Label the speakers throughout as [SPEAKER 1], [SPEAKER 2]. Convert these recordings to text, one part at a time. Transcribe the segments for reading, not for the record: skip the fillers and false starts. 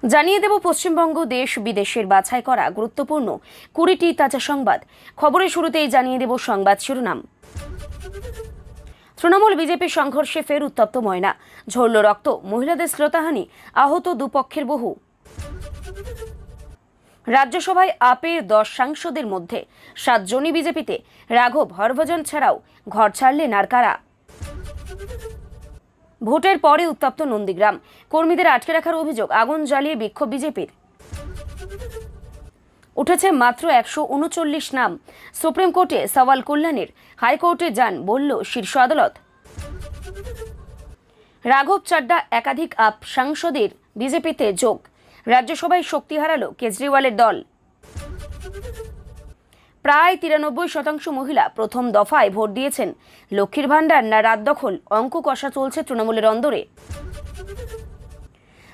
[SPEAKER 1] জানিয়ে দেব পশ্চিমবঙ্গ দেশ বিদেশের বাছাই করা গুরুত্বপূর্ণ 20টি তাজা সংবাদ। খবরের শুরুতেই জানিয়ে দেব সংবাদ শিরোনাম। তৃণমূল বিজেপি সংঘর্ষে ফের উত্তপ্ত ময়না, ঝরল রক্ত, মহিলাদের শ্লীলতাহানি, আহত দুপক্ষের বহু। রাজ্যসভায় আপের 10 সাংসদের মধ্যে 7 জনই বিজেপিতে, রাঘব হরভজন ছাড়াও ঘর ছাড়লেন আর কারা। ভোটের পরে উত্তপ্ত নন্দীগ্রাম, কর্মীদের আটকে রাখার অভিযোগ, আগুন জ্বালিয়ে বিক্ষোভ বিজেপির। উঠেছে মাত্র 139 নাম, সুপ্রিম কোর্টে সওয়াল কল্যাণের, হাইকোর্টে যান বলল শীর্ষ আদালত। রাঘব চাড্ডা একাধিক আপ সাংসদের বিজেপিতে যোগ, রাজ্যসভায় শক্তি হারালো কেজরিওয়ালের দল। প্রায় 93% মহিলা প্রথম দফায় ভোট দিয়েছেন। লক্ষ্মীর ভাণ্ডার না রাত দখল, অঙ্ক কষা চলছে তৃণমূলের অন্দরে।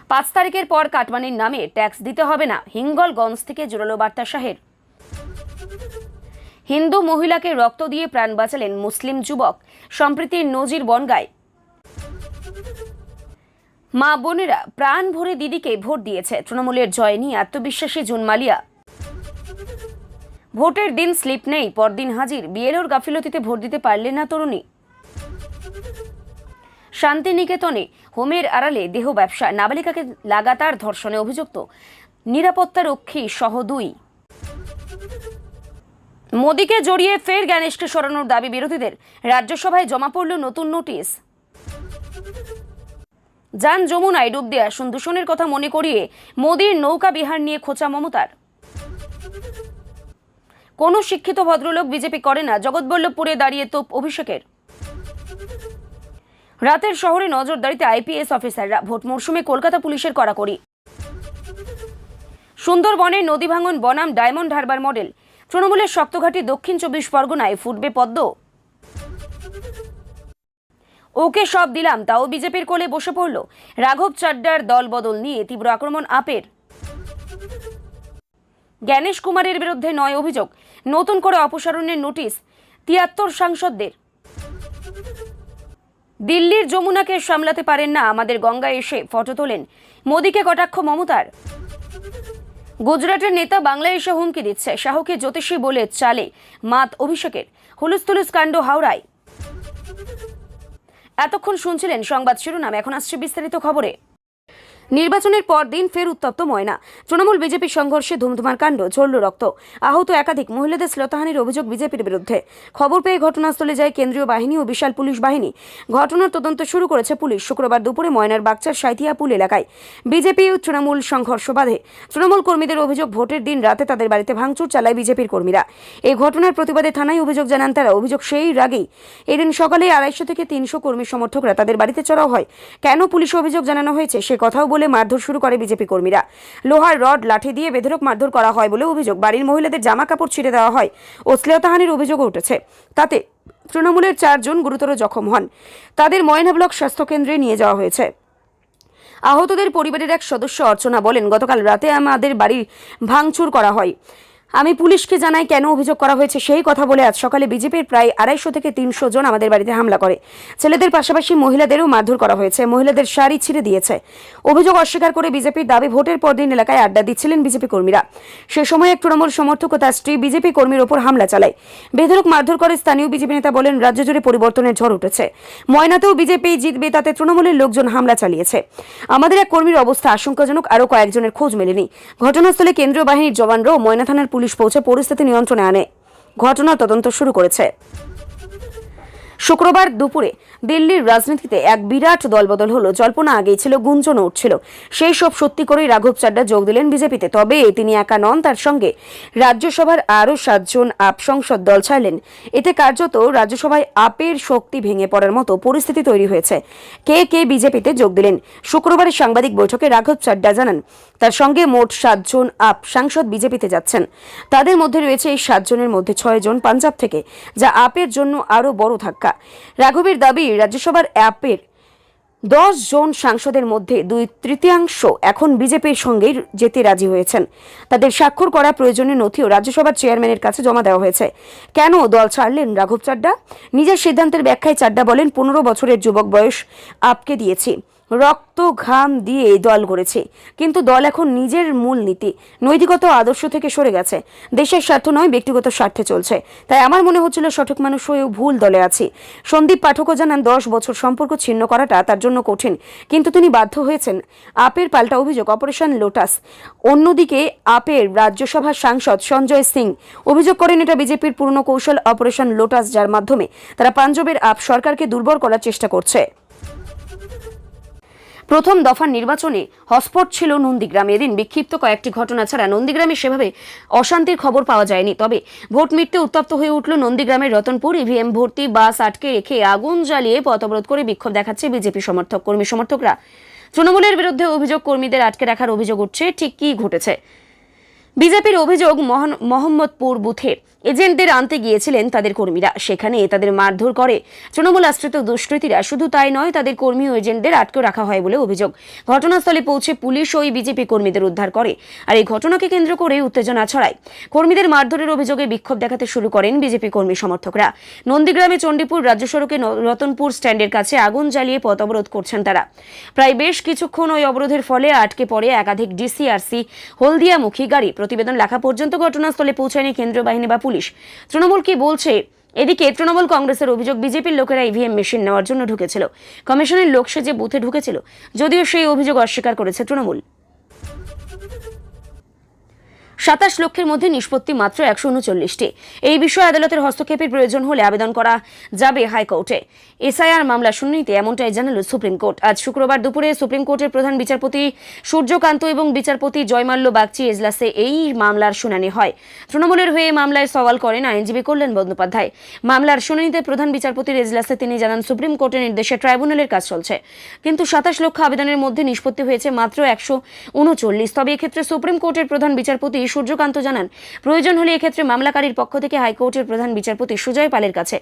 [SPEAKER 1] 5 তারিখের পর কাটমানির নামে ট্যাক্স দিতে হবে না, হিঙ্গলগঞ্জ থেকে জোরালো বার্তা শাহের। হিন্দু মহিলাকে রক্ত দিয়ে প্রাণ বাঁচালেন মুসলিম যুবক, সম্প্রীতির নজির বনগাঁয়। মা বোনেরা প্রাণ ভরে দিদিকে ভোট দিয়েছে, তৃণমূলের জয় নিয়ে আত্মবিশ্বাসী জুন মালিয়া। ভোটের দিন স্লিপ নেই, পরদিন হাজির, বিএলওর গাফিলতিতে ভোট দিতে পারলেন না তরুণী। শান্তিনিকেতনে হোমের আড়ালে দেহ ব্যবসা, নাবালিকাকে লাগাতার ধর্ষণে অভিযুক্ত, নিরাপত্তারক্ষী সহ 2। মোদীকে জড়িয়ে ফের জ্ঞানেশকে সরানোর দাবি বিরোধীদের, রাজ্যসভায় জমা পড়ল নতুন নোটিশ। যান যমুনায় ডুব দিয়ে আসুন, দূষণের কথা মনে করিয়ে মোদীর নৌকা বিহার নিয়ে খোঁচা মমতার। কোনো শিক্ষিত ভদ্রলোক বিজেপি করে না, জগৎবল্লভপুরে দাঁড়িয়ে তোপ অভিষেকের। রাতের শহরে নজরদারিতে আইপিএস অফিসাররা, ভোট মরশুমে কলকাতা পুলিশের কড়াকড়ি। সুন্দরবনের নদী ভাঙন বনাম ডায়মন্ড হারবার মডেল, তৃণমূলের শক্তঘাটি দক্ষিণ 24 পরগনায় ফুটবে পদ্ম। ওকে সব দিলাম তাও বিজেপির কোলে বসে পড়ল, রাঘব চাড্ডার দল বদল নিয়ে তীব্র আক্রমণ আপের। জ্ঞানেশ কুমারের বিরুদ্ধে 9 অভিযোগ, নতুন করে অপসারণের নোটিশ 73 সাংসদদের। দিল্লির যমুনাকে সামলাতে পারেন না, আমাদের গঙ্গায় এসে ফটো তোলেন, মোদীকে কটাক্ষ মমতার। গুজরাটের নেতা বাংলায় এসে হুমকি দিচ্ছে, শাহকে জ্যোতিষী বলে চালে মাত অভিষেকের, হুলুস্থুলুস কাণ্ড হাওড়ায়। এতক্ষণ শুনছিলেন সংবাদ শিরোনাম, এখন আসছে বিস্তারিত খবরে। নির্বাচনের পর দিন ফের উত্তপ্ত ময়না, তৃণমূল বিজেপি সংঘর্ষে ধুমধুমার কাণ্ড, ঝরল রক্ত, আহত একাধিক, মহিলাদের শ্লীলতাহানির অভিযোগ বিজেপির বিরুদ্ধে। খবর পেয়ে ঘটনাস্থলে যায় কেন্দ্রীয় বাহিনী ও বিশাল পুলিশ বাহিনী। ঘটনার তদন্ত শুরু করেছে পুলিশ। শুক্রবার দুপুরে ময়নার বাগচার সাঁইথিয়া পুল এলাকায় বিজেপি ও তৃণমূল সংঘর্ষ বাধে। তৃণমূল কর্মীদের অভিযোগ, ভোটের দিন রাতে তাদের বাড়িতে ভাঙচুর চালায় বিজেপির কর্মীরা। এই ঘটনার প্রতিবাদে থানায় অভিযোগ জানান তারা। অভিযোগ, সেই রাগেই এদিন সকালে 250 থেকে 300 কর্মী সমর্থকরা তাদের বাড়িতে চড়াও হয়। কেন পুলিশে অভিযোগ জানানো হয়েছে সে কথাও বলে মারধর শুরু করে বিজেপি কর্মীরা। লোহার রড, লাঠি দিয়ে বেধড়ক মারধর করা হয় বলে অভিযোগ। বাড়ির মহিলাদের জামা কাপড় ছিঁড়ে দেওয়া হয় ও শ্লীলতাহানির অভিযোগও উঠেছে। তাতে তৃণমূলের 4 জন গুরুতর জখম হন, তাদের ময়না ব্লক স্বাস্থ্যকেন্দ্রে নিয়ে যাওয়া হয়েছে। আহতদের পরিবারের এক সদস্য অর্চনা বলেন, গতকাল রাতে আমাদের বাড়ি ভাঙচুর করা হয়, আমি পুলিশকে জানাই কেন অভিযোগ করা হয়েছে সেই কথা বলে আজ সকালে বিজেপির প্রায় 250 থেকে 300 জন আমাদের বাড়িতে হামলা করে। ছেলেদের পাশাপাশি মহিলাদেরও মারধর করা হয়েছে, মহিলাদের শাড়ি ছিঁড়ে দিয়েছে। অভিযোগ অস্বীকার করে বিজেপির দাবি, ভোটের পরদিন এলাকায় আড্ডা দিচ্ছিলেন বিজেপি কর্মীরা। সে সময় এক তৃণমূল সমর্থক ও তার স্ত্রী বিজেপি কর্মীর ওপর হামলা চালায়, বেধড়ক মারধর করে। স্থানীয় বিজেপি নেতা বলেন, রাজ্য জুড়ে পরিবর্তনের ঝড় উঠেছে, ময়নাতেও বিজেপি জিতবে, তাতে তৃণমূলের লোকজন হামলা চালিয়েছে। আমাদের এক কর্মীর অবস্থা আশঙ্কাজনক, আরও কয়েকজনের খোঁজ মেলেনি। ঘটনাস্থলে কেন্দ্রীয় বাহিনীর জওয়ানরাও ময়না থানার পুলিশ পৌঁছে পরিস্থিতি নিয়ন্ত্রণে আনে, ঘটনার তদন্ত শুরু করেছে। শুক্রবার দুপুরে দিল্লির রাজনীতিতে এক বিরাট দলবদল হলো, জল্পনা আগেই ছিল, গুঞ্জন উঠছিল। সেই সব সত্যি করেই রাঘব চাড্ডা যোগ দিলেন বিজেপিতে। তবে তিনি একা নন, তার সঙ্গে রাজ্যসভার আরও 7 জন আপ সংসদ দল ছাড়লেন। এতে কার্যত রাজ্যসভায় আপের শক্তি ভেঙে পড়ার মতো পরিস্থিতি তৈরি হয়েছে। কে কে বিজেপিতে যোগ দিলেন? শুক্রবারের সাংবাদিক বৈঠকে রাঘব চাড্ডা জানান, তার সঙ্গে মোট 7 জন আপ সাংসদ বিজেপিতে যাচ্ছেন। তাদের মধ্যে রয়েছে এই 7 জনের মধ্যে 6 জন পাঞ্জাব থেকে, যা আপের জন্য আরও বড় ধাক্কা। রাঘবের দাবি, রাজ্যসভার আপের 10 জন সাংসদের মধ্যে 2/3 এখন বিজেপির সঙ্গেই যেতে রাজি হয়েছেন। তাদের স্বাক্ষর করা প্রয়োজনীয় নথিও রাজ্যসভার চেয়ারম্যানের কাছে জমা দেওয়া হয়েছে। কেন দল ছাড়লেন রাঘব চাড্ডা? নিজের সিদ্ধান্তের ব্যাখ্যায় চাড্ডা বলেন, 15 বছরের যুবক বয়স আপকে দিয়েছি, রক্ত ঘাম দিয়ে দল গড়েছে, কিন্তু দল এখন নিজের মূল নীতি নৈতিকত আদর্শ থেকে সরে গেছে। দেশের স্বার্থ নয়, ব্যক্তিগত স্বার্থে চলছে। তাই আমার মনে হচ্ছিল সঠিক মানুষ হয়েও ভুল দলে আছি। সন্দীপ পাঠকও জানান 10 বছর সম্পর্ক ছিন্ন করাটা তার জন্য কঠিন, কিন্তু তিনি বাধ্য হয়েছেন। আপের পাল্টা অভিযোগ অপারেশন লোটাস। অন্যদিকে আপের রাজ্যসভার সাংসদ সঞ্জয় সিং অভিযোগ করেন এটা বিজেপির পুরনো কৌশল অপারেশন লোটাস, যার মাধ্যমে তারা পাঞ্জাবের আপ সরকারকে দুর্বল করার চেষ্টা করছে। প্রথম দফার নির্বাচনে হটস্পট ছিল নন্দীগ্রামে। এদিন বিক্ষিপ্ত কয়েকটি ঘটনা ছাড়া নন্দীগ্রামে সেভাবে অশান্তির খবর পাওয়া যায়নি। তবে ভোট মিটতে উত্তপ্ত হয়ে উঠল নন্দীগ্রামের রতনপুর। ইভিএম ভর্তি বাস আটকে রেখে আগুন জ্বালিয়ে পথ অবরোধ করে বিক্ষোভ দেখাচ্ছে বিজেপি কর্মী সমর্থকরা। তৃণমূলের বিরুদ্ধে অভিযোগ, কর্মীদের আটকে রাখার অভিযোগ উঠছে। ঠিক কি ঘটেছে? বিজেপির অভিযোগ, মোহাম্মদপুর বুথে এজেন্টদের আনতে গিয়েছিলেন তাদের কর্মীরা, সেখানে তাদের মারধর করে তৃণমূল আশ্রিত দুষ্কৃতীরা। শুধু তাই নয়, তাদের কর্মী ও এজেন্টদের আটকে রাখা হয় বলে অভিযোগ। ঘটনাস্থলে পৌঁছে পুলিশ ওই বিজেপি কর্মীদের উদ্ধার করে। আর এই ঘটনাকে কেন্দ্র করে উত্তেজনা ছড়ায়। কর্মীদের মারধরের অভিযোগে বিক্ষোভ দেখাতে শুরু করেন বিজেপি কর্মী সমর্থকরা। নন্দীগ্রামে চণ্ডীপুর রাজ্য সড়কে রতনপুর স্ট্যান্ডের কাছে আগুন জ্বালিয়ে পথ অবরোধ করছেন তারা। প্রায় বেশ কিছুক্ষণ ওই অবরোধের ফলে আটকে পড়ে একাধিক ডিসিআরসি হলদিয়ামুখী গাড়ি। প্রতিবেদন লেখা পর্যন্ত ঘটনাস্থলে পৌঁছায়নি কেন্দ্রীয় বাহিনী বা পুলিশ। তৃণমূল কি বলছে? এদিকে তৃণমূল কংগ্রেসের অভিযোগ, বিজেপির লোকেরা ইভিএম মেশিন নেওয়ার জন্য ঢুকেছিল। কমিশনের লোক সেজে বুথে ঢুকেছিল, যদিও সেই অভিযোগ অস্বীকার করেছে তৃণমূল। 27 লক্ষের মধ্যে নিষ্পত্তি মাত্র 139টি। এই বিষয়ে আদালতের হস্তক্ষেপের প্রয়োজন হলে আবেদন করা যাবে হাইকোর্টে। এসআইআর মামলা শুনানিতে এমনটাই জানালো সুপ্রিম কোর্ট। আজ শুক্রবার দুপুরে সুপ্রিম কোর্টের প্রধান বিচারপতি সূর্যকান্ত এবং বিচারপতি জয়মাল্য বাগচি এজলাসে এই মামলার শুনানি হয়। তৃণমূলের হয়ে মামলায় সওয়াল করেন আইনজীবী কল্যাণ বন্দ্যোপাধ্যায়। মামলার শুনানিতে প্রধান বিচারপতির এজলাসে তিনি জানান, সুপ্রিম কোর্টের নির্দেশে ট্রাইব্যুনালের কাজ চলছে, কিন্তু 27 লক্ষ আবেদনের মধ্যে নিষ্পত্তি হয়েছে মাত্র 139। তবে এক্ষেত্রে সুপ্রিম কোর্টের প্রধান বিচারপতি সূর্যকান্ত জানান, প্রয়োজন হলে এক্ষেত্রে মামলাকারীর পক্ষ থেকে হাইকোর্টের প্রধান বিচারপতি সুজয় পালের কাছে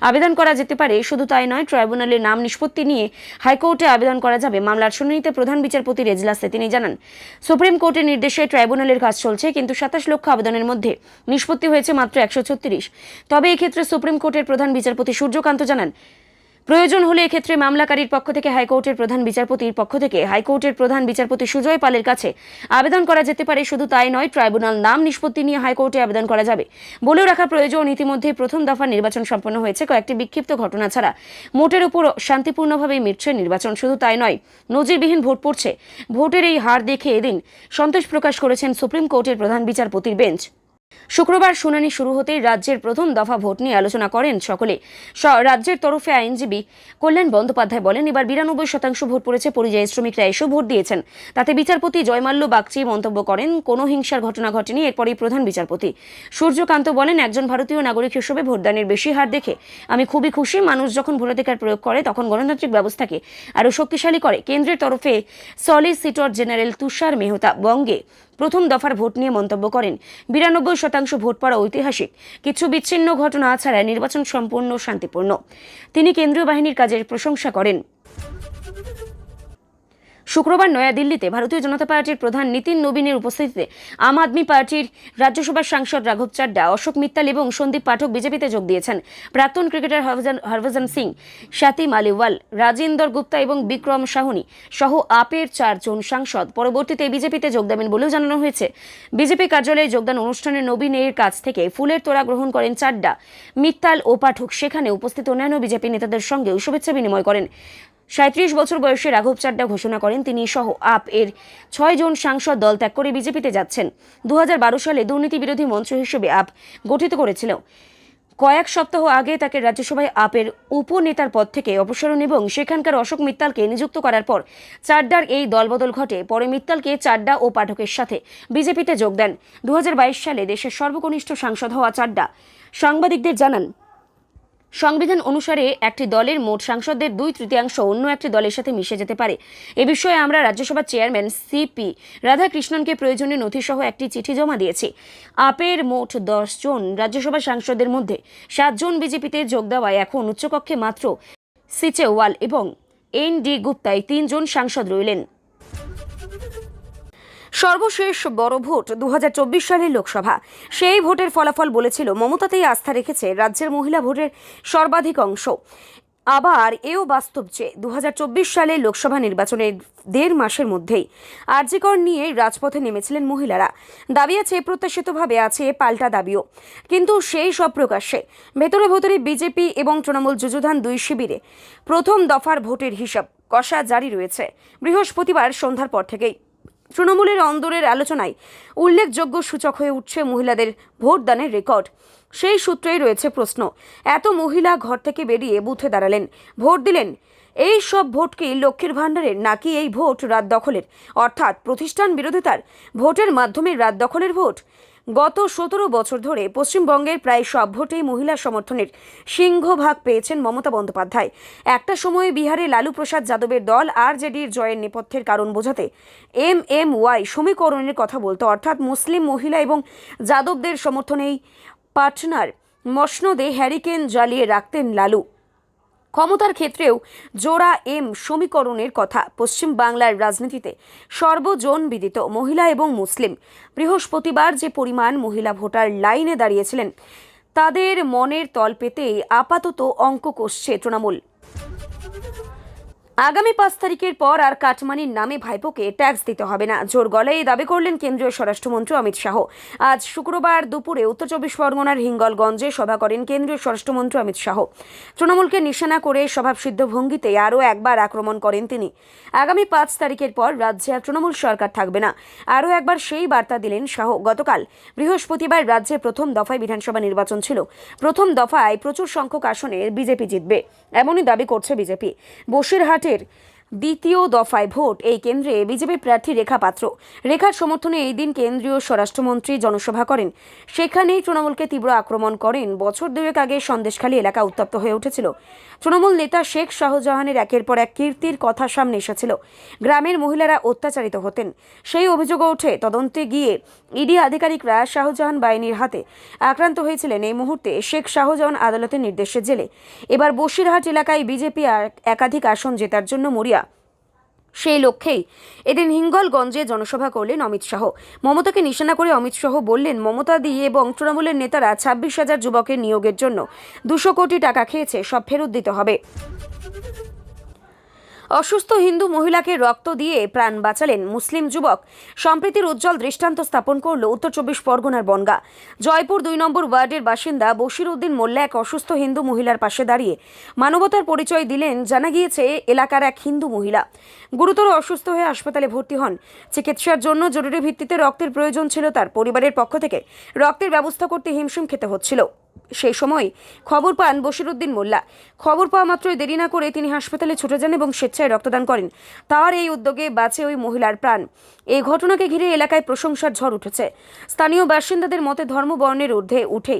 [SPEAKER 1] আবেদন করা যেতে পারে। শুধু তাই নয়, ট্রাইব্যুনালের নাম নিষ্পত্তি নিয়ে হাইকোর্টে আবেদন করা যাবে। মামলার শুনানিতে প্রধান বিচারপতির এজলাসে তিনি জানান, সুপ্রিম কোর্টের নির্দেশে ট্রাইব্যুনালের কাজ চলছে, কিন্তু 27 লক্ষ আবেদনের মধ্যে নিষ্পত্তি হয়েছে মাত্র 136। তবে এক্ষেত্রে সুপ্রিম কোর্টের প্রধান বিচারপতি সূর্যকান্ত জানান, প্রয়োজন হলে এক্ষেত্রে মামলাকারীর পক্ষ থেকে হাইকোর্টের প্রধান বিচারপতির পক্ষ থেকে হাইকোর্টের প্রধান বিচারপতি সুজয় পালের কাছে আবেদন করা যেতে পারে। শুধু তাই নয়, ট্রাইব্যুনাল নাম নিষ্পত্তি নিয়ে হাইকোর্টে আবেদন করা যাবে বলেও রাখা প্রয়োজন। ইতিমধ্যে প্রথম দফার নির্বাচন সম্পন্ন হয়েছে। কয়েকটি বিক্ষিপ্ত ঘটনা ছাড়া মোটের উপর শান্তিপূর্ণভাবেই মিটছে নির্বাচন। শুধু তাই নয়, নজিরবিহীন ভোট পড়ছে। ভোটের এই হার দেখে এদিন সন্তোষ প্রকাশ করেছেন সুপ্রিম কোর্টের প্রধান বিচারপতির বেঞ্চ। শুক্রবার শুনানি শুরু হতেই রাজ্যের প্রথম দফা ভোট নিয়ে আলোচনা করেন সকলে। রাজ্যের তরফে আইনজীবী কল্যাণ বন্দ্যোপাধ্যায় বলেন, এবার 92% ভোট পড়েছে। পরিযায়ী শ্রমিকরা এসেও ভোট দিয়েছেন। তাতে বিচারপতি জয়মাল্য বাগচি মন্তব্য করেন, কোনো হিংসার ঘটনা ঘটেনি। এরপরই প্রধান বিচারপতি সূর্যকান্ত বলেন, একজন ভারতীয় নাগরিক হিসেবে ভোটদানের বেশি হার দেখে আমি খুবই খুশি। মানুষ যখন ভোটাধিকার প্রয়োগ করে তখন গণতান্ত্রিক ব্যবস্থাকে আরও শক্তিশালী করে। কেন্দ্রের তরফে সলিসিটর জেনারেল তুষার মেহতা বঙ্গে প্রথম দফার ভোট নিয়ে মন্তব্য করেন, 92% ভোট পড়া ঐতিহাসিক। কিছু বিচ্ছিন্ন ঘটনা ছাড়া নির্বাচন সম্পূর্ণ শান্তিপূর্ণ। তিনি কেন্দ্রীয় বাহিনীর কাজের প্রশংসা করেন। শুক্রবার নয়াদিল্লিতে ভারতীয় জনতা পার্টির প্রধান নীতিন নবীনের উপস্থিতিতে আম আদমি পার্টির রাজ্যসভার সাংসদ রাঘব চাড্ডা, অশোক মিত্তাল এবং সন্দীপ পাঠক বিজেপিতে যোগ দিয়েছেন। প্রাক্তন ক্রিকেটার হরভজন সিং, স্বাতি মালিওয়াল, রাজেন্দর গুপ্তা এবং বিক্রম সাহনি সহ আপের 4 জন সাংসদ পরবর্তীতে বিজেপিতে যোগ দেবেন বলেও জানানো হয়েছে। বিজেপি কার্যালয়ে যোগদান অনুষ্ঠানে নবীনের কাছ থেকে ফুলের তোড়া গ্রহণ করেন চাড্ডা, মিত্তাল ও পাঠক। সেখানে উপস্থিত অন্যান্য বিজেপি নেতাদের সঙ্গেও শুভেচ্ছা বিনিময় করেন। 37 বছর বয়সে রাঘব চাড্ডা ঘোষণা করেন, তিনি সহ আপ এর 6 জন সাংসদ দল ত্যাগ করে বিজেপিতে যাচ্ছেন। 2012 সালে দুর্নীতি বিরোধী মঞ্চ হিসেবে আপ গঠিত করেছিল। কয়েক সপ্তাহ আগে তাকে রাজ্যসভায় আপের উপনেতার পদ থেকে অপসারণ এবং সেখানকার অশোক মিত্তালকে নিযুক্ত করার পর চাড্ডার এই দলবদল ঘটে। পরে মিত্তালকে চাড্ডা ও পাঠকের সাথে বিজেপিতে যোগ দেন। 2022 সালে দেশের সর্বকনিষ্ঠ সাংসদ হওয়া চাড্ডা সাংবাদিকদের জানান, সংবিধান অনুসারে একটি দলের মোট সাংসদদের 2/3 অন্য একটি দলের সাথে মিশে যেতে পারে। এ বিষয়ে আমরা রাজ্যসভার চেয়ারম্যান সিপি রাধাকৃষ্ণনকে প্রয়োজনীয় নথিসহ একটি চিঠি জমা দিয়েছি। আপের মোট 10 জন রাজ্যসভা সাংসদের মধ্যে 7 জন বিজেপিতে যোগ দেওয়ায় এখন উচ্চকক্ষে মাত্র সিচেওয়াল এবং এন.ডি. গুপ্তায় 3 জন সাংসদ রইলেন। সর্বশেষ বড় ভোট 2024 সালের লোকসভা। সেই ভোটের ফলাফল বলেছিল মমতাতেই আস্থা রেখেছে রাজ্যের মহিলা ভোটের সর্বাধিক অংশ। আবার এও বাস্তব যে 2024 সালে লোকসভা নির্বাচনের 1.5 মাসের মধ্যেই আরজি কর নিয়ে রাজপথে নেমেছিলেন মহিলারা। দাবি আছে, প্রত্যাশিতভাবে আছে পাল্টা দাবিও, কিন্তু সেই সব প্রকাশ্যে। ভেতরে ভেতরে বিজেপি এবং তৃণমূল যুযুধান দুই শিবিরে প্রথম দফার ভোটের হিসাব কষা জারি রয়েছে বৃহস্পতিবার সন্ধ্যার পর থেকেই। তৃণমূলের অন্দরের আলোচনায় উল্লেখযোগ্য সূচক হয়ে উঠছে মহিলাদের ভোটদানের রেকর্ড। সেই সূত্রেই রয়েছে প্রশ্ন, এত মহিলা ঘর থেকে বেরিয়ে বুথে দাঁড়ালেন, ভোট দিলেন, এই সব ভোট কি লক্ষ্মীর ভাণ্ডারের, নাকি এই ভোট রাত দখলের, অর্থাৎ প্রতিষ্ঠান বিরোধিতার ভোটের মাধ্যমে রাত দখলের ভোট? গত 17 বছর ধরে পশ্চিমবঙ্গের প্রায় সব ভোটেই মহিলা সমর্থনের সিংহভাগ পেয়েছেন মমতা বন্দ্যোপাধ্যায়। একটা সময়ে বিহারে লালু প্রসাদ যাদবের দল আরজেডির জয়ের নেপথ্যের কারণ বোঝাতে MMY সমীকরণের কথা বলতো, অর্থাৎ মুসলিম মহিলা এবং যাদবদের সমর্থনেই পাটনার মসনদে হ্যারিকেন জ্বালিয়ে রাখতেন লালু। ক্ষমতার ক্ষেত্রেও জোড়া সমীকরণের কথা পশ্চিম বাংলার রাজনীতিতে সর্বজন বিদিত। মহিলা এবং মুসলিম, বৃহস্পতিবার যে পরিমাণ মহিলা ভোটার লাইনে দাঁড়িয়েছিলেন, তাদের মনের তল পেতেই আপাতত অঙ্ক কষছে তৃণমূল। আগামী 5 তারিখের পর আর কাটমানির নামে ভাইপোকে ট্যাক্স দিতে হবে না, জোর গলায় দাবি করলেন কেন্দ্রীয় স্বরাষ্ট্রমন্ত্রী অমিত শাহ। আজ শুক্রবার দুপুরে উত্তর 24 পরগনার হিঙ্গলগঞ্জে সভা করেন কেন্দ্রীয় স্বরাষ্ট্রমন্ত্রী অমিত শাহ। তৃণমূলকে নিশানা করে স্বভাবসিদ্ধ ভঙ্গিতে আরও একবার আক্রমণ করেন তিনি। আগামী 5 তারিখের পর রাজ্যে আর তৃণমূল সরকার থাকবে না, আরও একবার সেই বার্তা দিলেন শাহ। গতকাল বৃহস্পতিবার রাজ্যে প্রথম দফায় বিধানসভা নির্বাচন ছিল। প্রথম দফায় প্রচুর সংখ্যক আসনে বিজেপি জিতবে, এমনই দাবি করছে বিজেপি। বসিরহাটের দ্বিতীয় দফায় ভোট এই কেন্দ্রে বিজেপি প্রার্থী রেখা পাত্র। রেখার সমর্থনে এই দিন কেন্দ্রীয় স্বরাষ্ট্রমন্ত্রী জনসভা করেন। সেখানেই তৃণমূলকে তীব্র আক্রমণ করেন। বছর দুয়েক আগে সন্দেশখালী এলাকা উত্তপ্ত হয়ে উঠেছিল। তৃণমূল নেতা শেখ শাহজাহানের একের পর এক কীর্তির কথা সামনে এসেছিল। গ্রামের মহিলারা অত্যাচারিত হতেন, সেই অভিযোগও ওঠে। তদন্তে গিয়ে ইডি আধিকারিকরা শাহজাহান বাহিনীর হাতে আক্রান্ত হয়েছিলেন। এই মুহূর্তে শেখ শাহজাহান আদালতের নির্দেশে জেলে। এবার বসিরহাট এলাকায় বিজেপি একাধিক আসন জেতার জন্য মরিয়া। সেই লক্ষ্যেই এদিন হিঙ্গলগঞ্জে জনসভা করলেন অমিত শাহ। মমতাকে নিশানা করে অমিত শাহ বললেন, মমতা দি এবং তৃণমূলের নেতারা 26,000 যুবকের নিয়োগের জন্য 200 কোটি টাকা খেয়েছে, সব ফেরত দিতে হবে। অসুস্থ হিন্দু মহিলাকে রক্ত দিয়ে প্রাণ বাঁচালেন মুসলিম যুবক। সম্প্রীতির উজ্জ্বল দৃষ্টান্ত স্থাপন করল উত্তর 24 পরগনার বনগাঁ। জয়পুর 2 নম্বর ওয়ার্ডের বাসিন্দা বশির উদ্দিন মোল্লা এক অসুস্থ হিন্দু মহিলার পাশে দাঁড়িয়ে মানবতার পরিচয় দিলেন। জানা গিয়েছে, এলাকার এক হিন্দু মহিলা গুরুতর অসুস্থ হয়ে হাসপাতালে ভর্তি হন। চিকিৎসার জন্য জরুরি ভিত্তিতে রক্তের প্রয়োজন ছিল তার। পরিবারের পক্ষ থেকে রক্তের ব্যবস্থা করতে হিমশিম খেতে হচ্ছিল। সেই সময় খবর পান বশির উদ্দিন মোল্লা। খবর পাওয়া মাত্রই দেরি না করে তিনি হাসপাতালে ছুটে যান এবং স্বেচ্ছায় রক্তদান করেন। তার এই উদ্যোগে বাঁচে ওই মহিলার প্রাণ। এই ঘটনাকে ঘিরে এলাকায় প্রশংসার ঝড় উঠেছে। স্থানীয় বাসিন্দাদের মতে ধর্ম বর্ণের ঊর্ধ্বে উঠে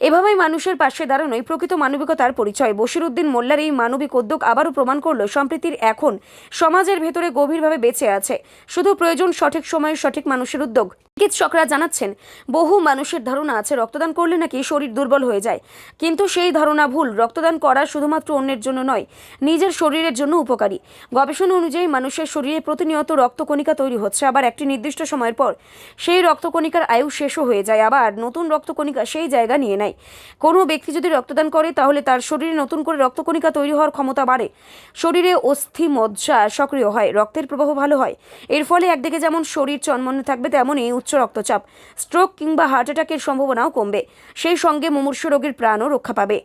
[SPEAKER 1] এভাবেই মানুষের পাশে দাঁড়ানোই প্রকৃত মানবিকতার পরিচয়। বশির উদ্দিন মোল্লার এই মানবিক উদ্যোগ আবারও প্রমাণ করল, সম্প্রীতির এখন সমাজের ভেতরে গভীরভাবে বেঁচে আছে। শুধু প্রয়োজন সঠিক সময়ে সঠিক মানুষের উদ্যোগ। চিকিৎসকরা জানাচ্ছেন, বহু মানুষের ধারণা আছে রক্তদান করলে নাকি শরীর দুর্বল হয়ে যায়, কিন্তু সেই ধারণা ভুল। রক্তদান করা শুধুমাত্র অন্যের জন্য নয়, নিজের শরীরের জন্য উপকারী। গবেষণা অনুযায়ী মানুষের শরীরে প্রতিনিয়ত রক্তকণিকা তৈরি হচ্ছে, আবার একটি নির্দিষ্ট সময়ের পর সেই রক্তকণিকার আয়ু শেষও হয়ে যায়, আবার নতুন রক্তকণিকা সেই জায়গা নিয়ে নেয়। কোনো ব্যক্তি যদি রক্তদান করে তাহলে তার শরীরে নতুন করে রক্তকণিকা তৈরি হওয়ার ক্ষমতা বাড়ে, শরীরে অস্থি মজ্জা সক্রিয় হয়, রক্তের প্রবাহ ভালো হয়। এর ফলে একদিকে যেমন শরীর চনমনে থাকবে, তেমনই উচ্চ রক্তচাপ, স্ট্রোক কিংবা হার্ট অ্যাটাকের সম্ভাবনাও কমবে। সেই সঙ্গে মুমূর্ষু রোগীর প্রাণও রক্ষা পাবে।